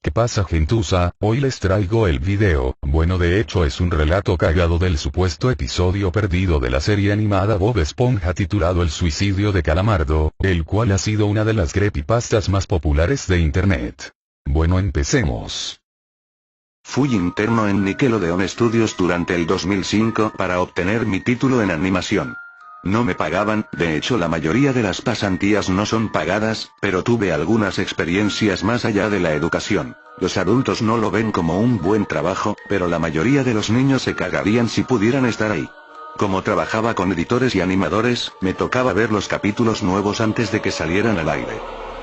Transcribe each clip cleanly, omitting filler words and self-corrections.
¿Qué pasa, gentuza? Hoy les traigo el video, bueno, de hecho es un relato cagado del supuesto episodio perdido de la serie animada Bob Esponja titulado El suicidio de Calamardo, el cual ha sido una de las creepypastas más populares de internet. Bueno, empecemos. Fui interno en Nickelodeon Studios durante el 2005 para obtener mi título en animación. No me pagaban, de hecho la mayoría de las pasantías no son pagadas, pero tuve algunas experiencias más allá de la educación. Los adultos no lo ven como un buen trabajo, pero la mayoría de los niños se cagarían si pudieran estar ahí. Como trabajaba con editores y animadores, me tocaba ver los capítulos nuevos antes de que salieran al aire.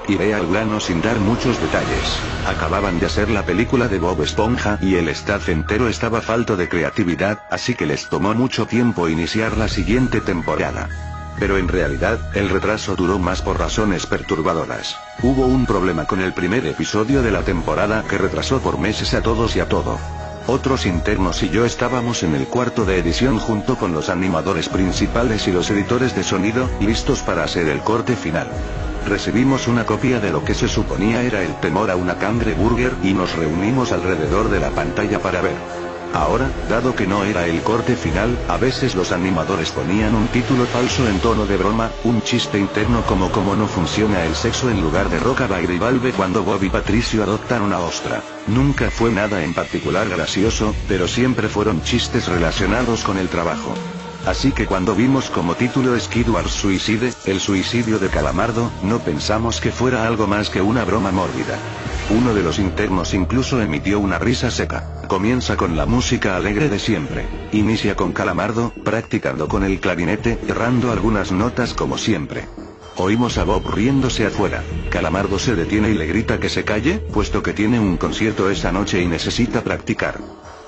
Iré al grano sin dar muchos detalles. Acababan de hacer la película de Bob Esponja y el staff entero estaba falto de creatividad, así que les tomó mucho tiempo iniciar la siguiente temporada. Pero en realidad, el retraso duró más por razones perturbadoras. Hubo un problema con el primer episodio de la temporada que retrasó por meses a todos y a todo. Otros internos y yo estábamos en el cuarto de edición junto con los animadores principales y los editores de sonido, listos para hacer el corte final. Recibimos una copia de lo que se suponía era el temor a una cangreburger y nos reunimos alrededor de la pantalla para ver. Ahora, dado que no era el corte final, a veces los animadores ponían un título falso en tono de broma, un chiste interno como cómo no funciona el sexo en lugar de Roca Baile Valve cuando Bob y Patricio adoptan una ostra. Nunca fue nada en particular gracioso, pero siempre fueron chistes relacionados con el trabajo. Así que cuando vimos como título Skidward Suicide, el suicidio de Calamardo, no pensamos que fuera algo más que una broma mórbida. Uno de los internos incluso emitió una risa seca. Comienza con la música alegre de siempre. Inicia con Calamardo, practicando con el clarinete, errando algunas notas como siempre. Oímos a Bob riéndose afuera. Calamardo se detiene y le grita que se calle, puesto que tiene un concierto esa noche y necesita practicar.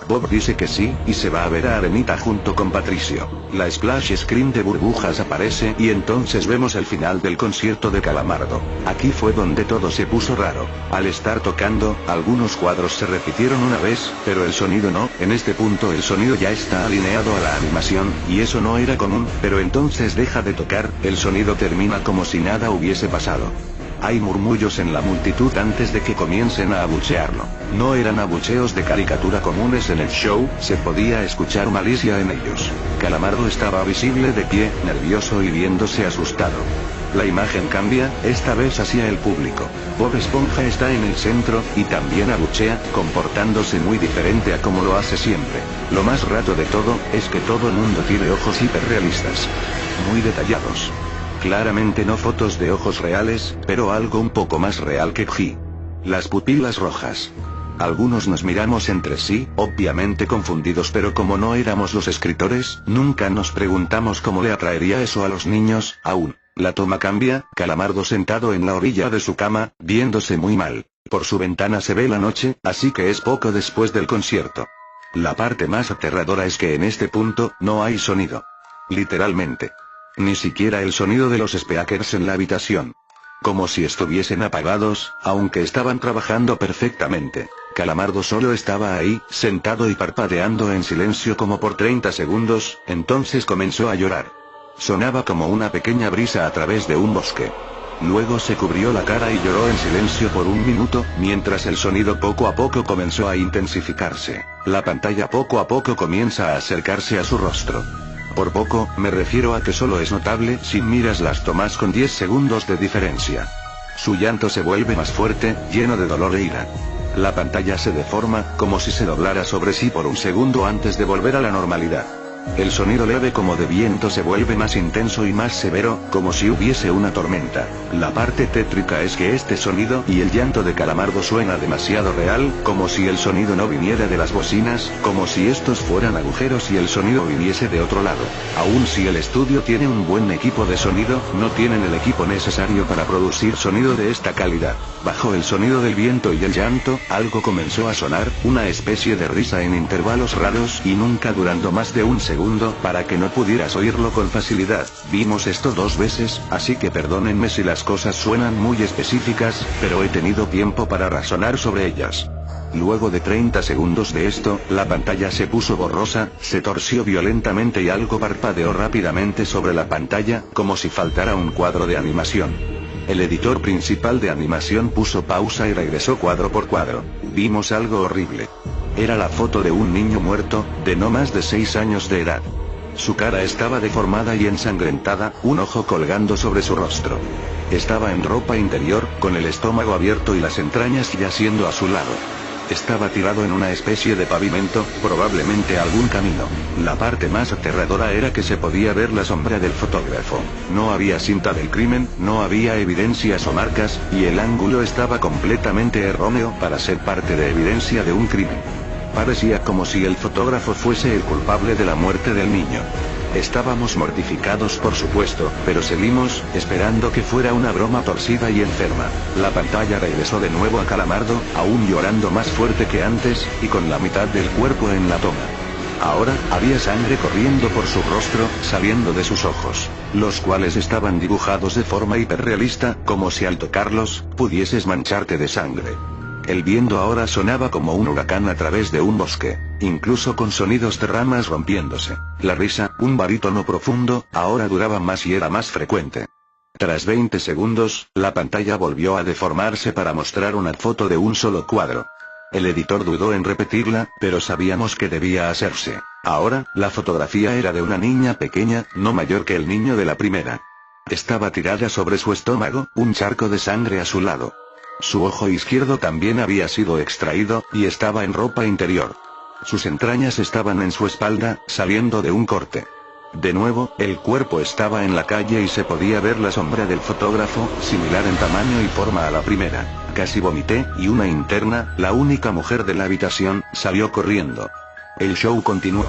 Bob dice que sí, y se va a ver a Arenita junto con Patricio. La splash screen de burbujas aparece y entonces vemos el final del concierto de Calamardo. Aquí fue donde todo se puso raro. Al estar tocando, algunos cuadros se repitieron una vez, pero el sonido no. En este punto el sonido ya está alineado a la animación, y eso no era común, pero entonces deja de tocar, el sonido termina como si nada hubiese pasado. Hay murmullos en la multitud antes de que comiencen a abuchearlo. No eran abucheos de caricatura comunes en el show, se podía escuchar malicia en ellos. Calamardo estaba visible de pie, nervioso y viéndose asustado. La imagen cambia, esta vez hacia el público. Bob Esponja está en el centro, y también abuchea, comportándose muy diferente a como lo hace siempre. Lo más raro de todo, es que todo el mundo tiene ojos hiperrealistas. Muy detallados. Claramente no fotos de ojos reales, pero algo un poco más real que G. Las pupilas rojas. Algunos nos miramos entre sí, obviamente confundidos, pero como no éramos los escritores, nunca nos preguntamos cómo le atraería eso a los niños, aún. La toma cambia, Calamardo sentado en la orilla de su cama, viéndose muy mal. Por su ventana se ve la noche, así que es poco después del concierto. La parte más aterradora es que en este punto, no hay sonido. Literalmente. Ni siquiera el sonido de los speakers en la habitación. Como si estuviesen apagados, aunque estaban trabajando perfectamente. Calamardo solo estaba ahí, sentado y parpadeando en silencio como por 30 segundos, entonces comenzó a llorar. Sonaba como una pequeña brisa a través de un bosque. Luego se cubrió la cara y lloró en silencio por un minuto, mientras el sonido poco a poco comenzó a intensificarse. La pantalla poco a poco comienza a acercarse a su rostro. Por poco, me refiero a que solo es notable si miras las tomas con 10 segundos de diferencia. Su llanto se vuelve más fuerte, lleno de dolor e ira. La pantalla se deforma, como si se doblara sobre sí por un segundo antes de volver a la normalidad. El sonido leve como de viento se vuelve más intenso y más severo, como si hubiese una tormenta. La parte tétrica es que este sonido y el llanto de Calamardo suena demasiado real, como si el sonido no viniera de las bocinas, como si estos fueran agujeros y el sonido viniese de otro lado. Aun si el estudio tiene un buen equipo de sonido, no tienen el equipo necesario para producir sonido de esta calidad. Bajo el sonido del viento y el llanto, algo comenzó a sonar, una especie de risa en intervalos raros y nunca durando más de un segundo, para que no pudieras oírlo con facilidad. Vimos esto 2 veces, así que perdónenme si las cosas suenan muy específicas, pero he tenido tiempo para razonar sobre ellas. Luego de 30 segundos de esto, la pantalla se puso borrosa, se torció violentamente y algo parpadeó rápidamente sobre la pantalla, como si faltara un cuadro de animación. El editor principal de animación puso pausa y regresó cuadro por cuadro. Vimos algo horrible. Era la foto de un niño muerto, de no más de 6 años de edad. Su cara estaba deformada y ensangrentada, un ojo colgando sobre su rostro. Estaba en ropa interior, con el estómago abierto y las entrañas yaciendo a su lado. Estaba tirado en una especie de pavimento, probablemente algún camino. La parte más aterradora era que se podía ver la sombra del fotógrafo. No había cinta del crimen, no había evidencias o marcas, y el ángulo estaba completamente erróneo para ser parte de evidencia de un crimen. Parecía como si el fotógrafo fuese el culpable de la muerte del niño. Estábamos mortificados por supuesto, pero seguimos, esperando que fuera una broma torcida y enferma. La pantalla regresó de nuevo a Calamardo, aún llorando más fuerte que antes, y con la mitad del cuerpo en la toma. Ahora, había sangre corriendo por su rostro, saliendo de sus ojos, los cuales estaban dibujados de forma hiperrealista, como si al tocarlos, pudieses mancharte de sangre. El viento ahora sonaba como un huracán a través de un bosque, incluso con sonidos de ramas rompiéndose. La risa, un barítono profundo, ahora duraba más y era más frecuente. Tras 20 segundos, la pantalla volvió a deformarse para mostrar una foto de un solo cuadro. El editor dudó en repetirla, pero sabíamos que debía hacerse. Ahora, la fotografía era de una niña pequeña, no mayor que el niño de la primera. Estaba tirada sobre su estómago, un charco de sangre a su lado. Su ojo izquierdo también había sido extraído, y estaba en ropa interior. Sus entrañas estaban en su espalda, saliendo de un corte. De nuevo, el cuerpo estaba en la calle y se podía ver la sombra del fotógrafo, similar en tamaño y forma a la primera. Casi vomité, y una interna, la única mujer de la habitación, salió corriendo. El show continuó.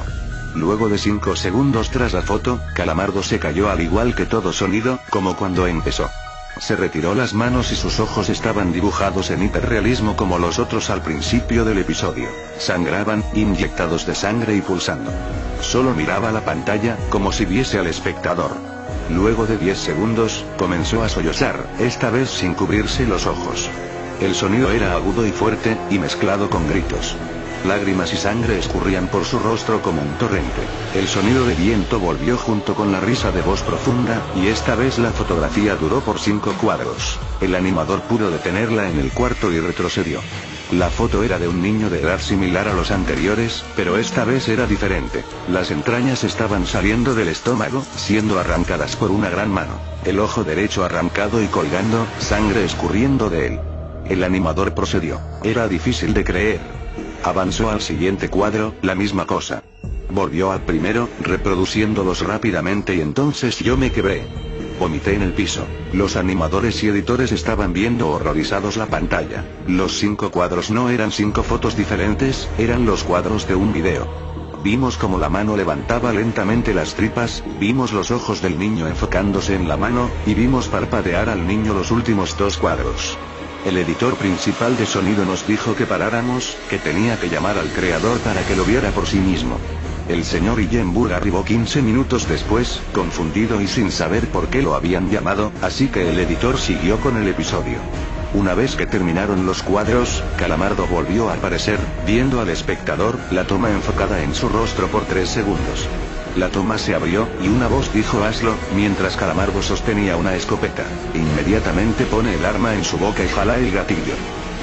Luego de 5 segundos tras la foto, Calamardo se cayó al igual que todo sonido, como cuando empezó. Se retiró las manos y sus ojos estaban dibujados en hiperrealismo como los otros al principio del episodio. Sangraban, inyectados de sangre y pulsando. Solo miraba la pantalla, como si viese al espectador. Luego de 10 segundos, comenzó a sollozar, esta vez sin cubrirse los ojos. El sonido era agudo y fuerte, y mezclado con gritos. Lágrimas y sangre escurrían por su rostro como un torrente. El sonido de viento volvió junto con la risa de voz profunda, y esta vez la fotografía duró por 5 cuadros. El animador pudo detenerla en el cuarto y retrocedió. La foto era de un niño de edad similar a los anteriores, pero esta vez era diferente. Las entrañas estaban saliendo del estómago, siendo arrancadas por una gran mano. El ojo derecho arrancado y colgando, sangre escurriendo de él. El animador procedió. Era difícil de creer. Avanzó al siguiente cuadro, la misma cosa. Volvió al primero, reproduciéndolos rápidamente y entonces yo me quebré. Vomité en el piso. Los animadores y editores estaban viendo horrorizados la pantalla. Los 5 cuadros no eran 5 fotos diferentes, eran los cuadros de un video. Vimos como la mano levantaba lentamente las tripas, vimos los ojos del niño enfocándose en la mano, y vimos parpadear al niño los últimos 2 cuadros. El editor principal de sonido nos dijo que paráramos, que tenía que llamar al creador para que lo viera por sí mismo. El señor Illenburg arribó 15 minutos después, confundido y sin saber por qué lo habían llamado, así que el editor siguió con el episodio. Una vez que terminaron los cuadros, Calamardo volvió a aparecer, viendo al espectador, la toma enfocada en su rostro por 3 segundos. La toma se abrió, y una voz dijo hazlo, mientras Calamardo sostenía una escopeta. Inmediatamente pone el arma en su boca y jala el gatillo.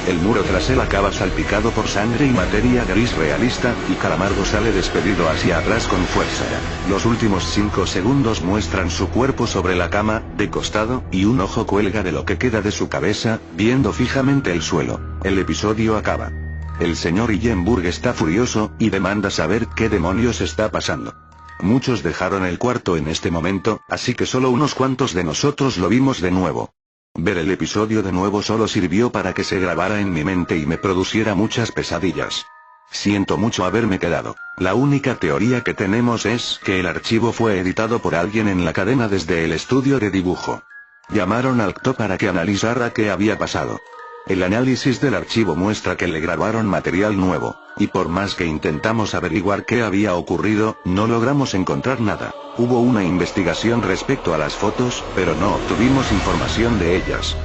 El muro tras él acaba salpicado por sangre y materia gris realista, y Calamardo sale despedido hacia atrás con fuerza. Los últimos 5 segundos muestran su cuerpo sobre la cama, de costado, y un ojo cuelga de lo que queda de su cabeza, viendo fijamente el suelo. El episodio acaba. El señor Illenburg está furioso, y demanda saber qué demonios está pasando. Muchos dejaron el cuarto en este momento, así que solo unos cuantos de nosotros lo vimos de nuevo. Ver el episodio de nuevo solo sirvió para que se grabara en mi mente y me produciera muchas pesadillas. Siento mucho haberme quedado. La única teoría que tenemos es que el archivo fue editado por alguien en la cadena desde el estudio de dibujo. Llamaron al CTO para que analizara qué había pasado. El análisis del archivo muestra que le grabaron material nuevo, y por más que intentamos averiguar qué había ocurrido, no logramos encontrar nada. Hubo una investigación respecto a las fotos, pero no obtuvimos información de ellas.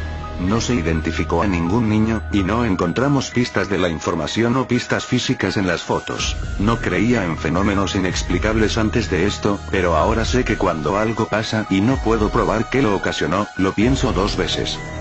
No se identificó a ningún niño, y no encontramos pistas de la información o pistas físicas en las fotos. No creía en fenómenos inexplicables antes de esto, pero ahora sé que cuando algo pasa y no puedo probar qué lo ocasionó, lo pienso dos veces.